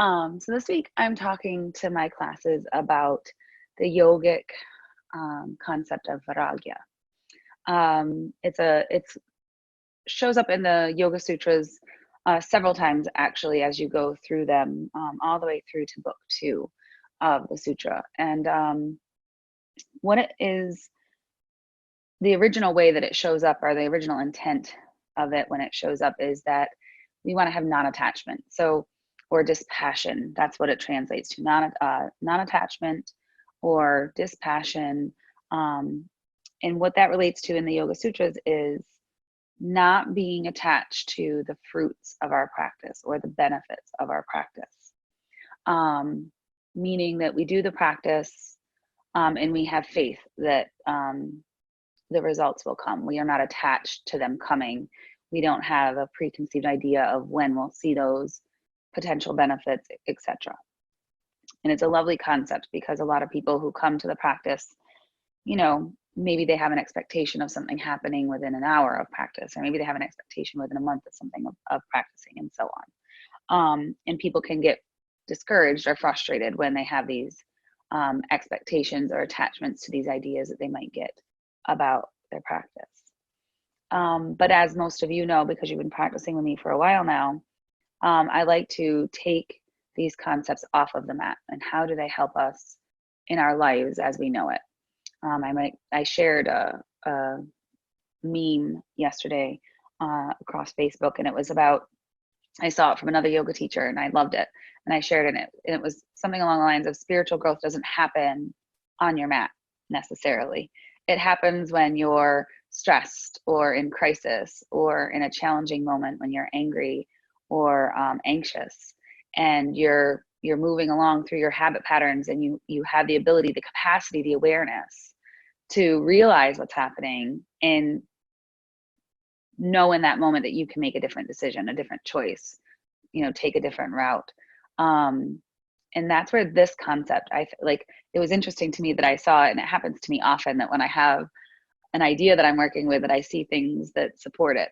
So this week I'm talking to my classes about the yogic concept of Vairagya. It's shows up in the Yoga Sutras several times actually as you go through them, all the way through to book 2 of the sutra. And what it is, the original way that it shows up, or the original intent of it when it shows up, is that we want to have non-attachment. So, or dispassion. That's what it translates to, non-attachment or dispassion. And what that relates to in the Yoga Sutras is not being attached to the fruits of our practice or the benefits of our practice. Meaning that we do the practice and we have faith that the results will come. We are not attached to them coming. We don't have a preconceived idea of when we'll see those potential benefits, etc. And it's a lovely concept because a lot of people who come to the practice, maybe they have an expectation of something happening within an hour of practice, or maybe they have an expectation within a month of something of practicing, and so on. And people can get discouraged or frustrated when they have these expectations or attachments to these ideas that they might get about their practice. But as most of you know, because you've been practicing with me for a while now, I like to take these concepts off of the mat and how do they help us in our lives as we know it. I shared a meme yesterday across Facebook, and it was about, I saw it from another yoga teacher and I loved it, and I shared it, and it was something along the lines of spiritual growth doesn't happen on your mat necessarily. It happens when you're stressed or in crisis or in a challenging moment, when you're angry or anxious, and you're moving along through your habit patterns, and you have the ability, the capacity, the awareness to realize what's happening and know in that moment that you can make a different decision, a different choice, take a different route. And that's where this concept, it was interesting to me that I saw it, and it happens to me often that when I have an idea that I'm working with, that I see things that support it.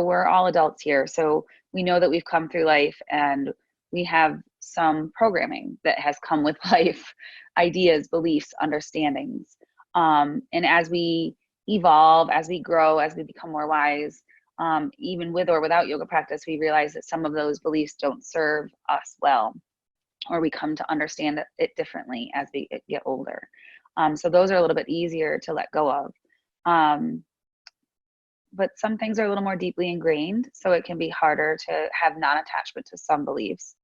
We're all adults here, so we know that we've come through life and we have some programming that has come with life, ideas, beliefs, understandings. And as we evolve, as we grow, as we become more wise, even with or without yoga practice, we realize that some of those beliefs don't serve us well, or we come to understand it differently as we get older. So those are a little bit easier to let go of. But some things are a little more deeply ingrained, so it can be harder to have non-attachment to some beliefs.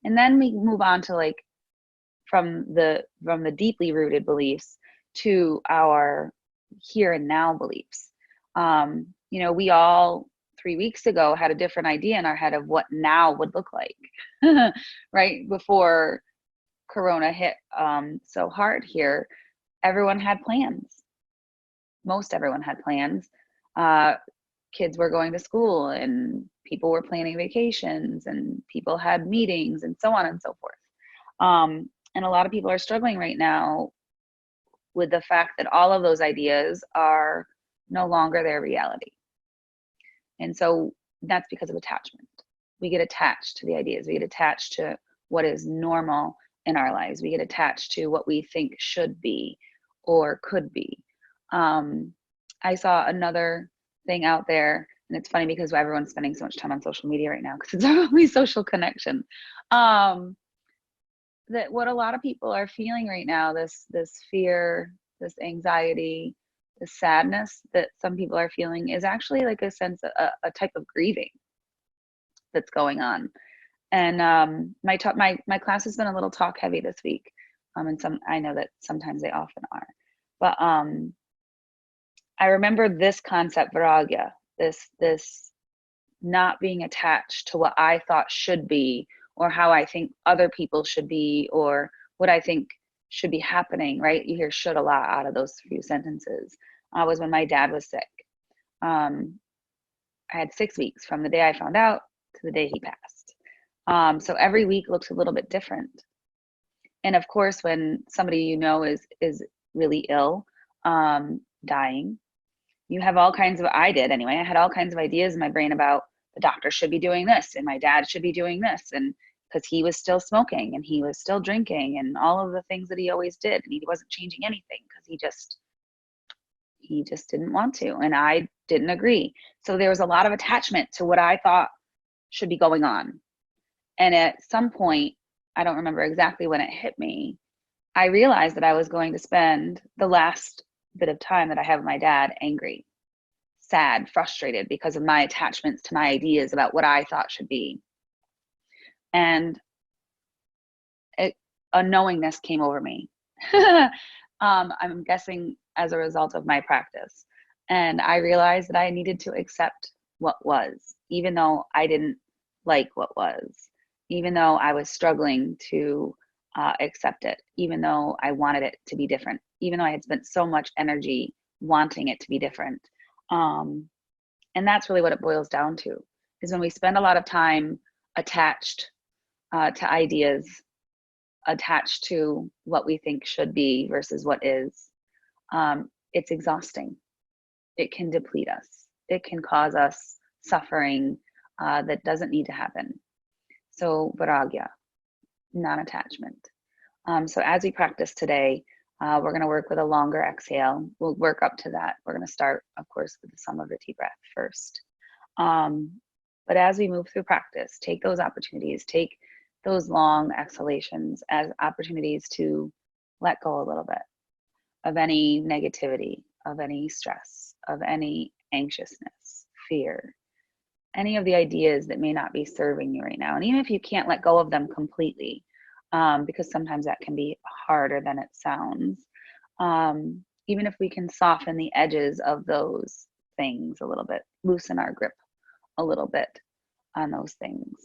And then we move on to from the deeply rooted beliefs to our here and now beliefs. We all 3 weeks ago had a different idea in our head of what now would look like, right? Before Corona hit so hard here, everyone had plans. Most everyone had plans. Kids were going to school, and people were planning vacations, and people had meetings, and so on and so forth. And a lot of people are struggling right now with the fact that all of those ideas are no longer their reality. And so that's because of attachment. We get attached to the ideas. We get attached to what is normal in our lives. We get attached to what we think should be or could be. I saw another thing out there, and it's funny because everyone's spending so much time on social media right now because it's our only social connection. That what a lot of people are feeling right now, this fear, this anxiety, the sadness that some people are feeling, is actually like a sense of a type of grieving that's going on. And my class has been a little talk heavy this week, and I know that sometimes they often are, but I remember this concept, Vairagya, this not being attached to what I thought should be, or how I think other people should be, or what I think should be happening, right? You hear should a lot out of those few sentences. Was when my dad was sick. I had 6 weeks from the day I found out to the day he passed. So every week looks a little bit different. And of course, when somebody is really ill, dying, you have all kinds of, I did anyway, I had all kinds of ideas in my brain about the doctor should be doing this and my dad should be doing this, and because he was still smoking and he was still drinking and all of the things that he always did, and he wasn't changing anything because he just didn't want to, and I didn't agree. So there was a lot of attachment to what I thought should be going on. And at some point, I don't remember exactly when it hit me, I realized that I was going to spend the last bit of time that I have with my dad angry, sad, frustrated because of my attachments to my ideas about what I thought should be. And a knowingness came over me. I'm guessing as a result of my practice. And I realized that I needed to accept what was, even though I didn't like what was, even though I was struggling to accept it, even though I wanted it to be different, even though I had spent so much energy wanting it to be different. And that's really what it boils down to, is when we spend a lot of time attached to ideas, attached to what we think should be versus what is, it's exhausting. It can deplete us. It can cause us suffering that doesn't need to happen. So Vairagya, non-attachment. So as we practice today, we're going to work with a longer exhale. We'll work up to that. We're going to start, of course, with the Samavritti breath first. But as we move through practice, take those opportunities, take those long exhalations as opportunities to let go a little bit of any negativity, of any stress, of any anxiousness, fear, any of the ideas that may not be serving you right now. And even if you can't let go of them completely, because sometimes that can be harder than it sounds, even if we can soften the edges of those things a little bit, loosen our grip a little bit on those things,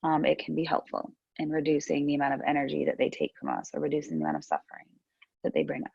it can be helpful in reducing the amount of energy that they take from us, or reducing the amount of suffering that they bring us.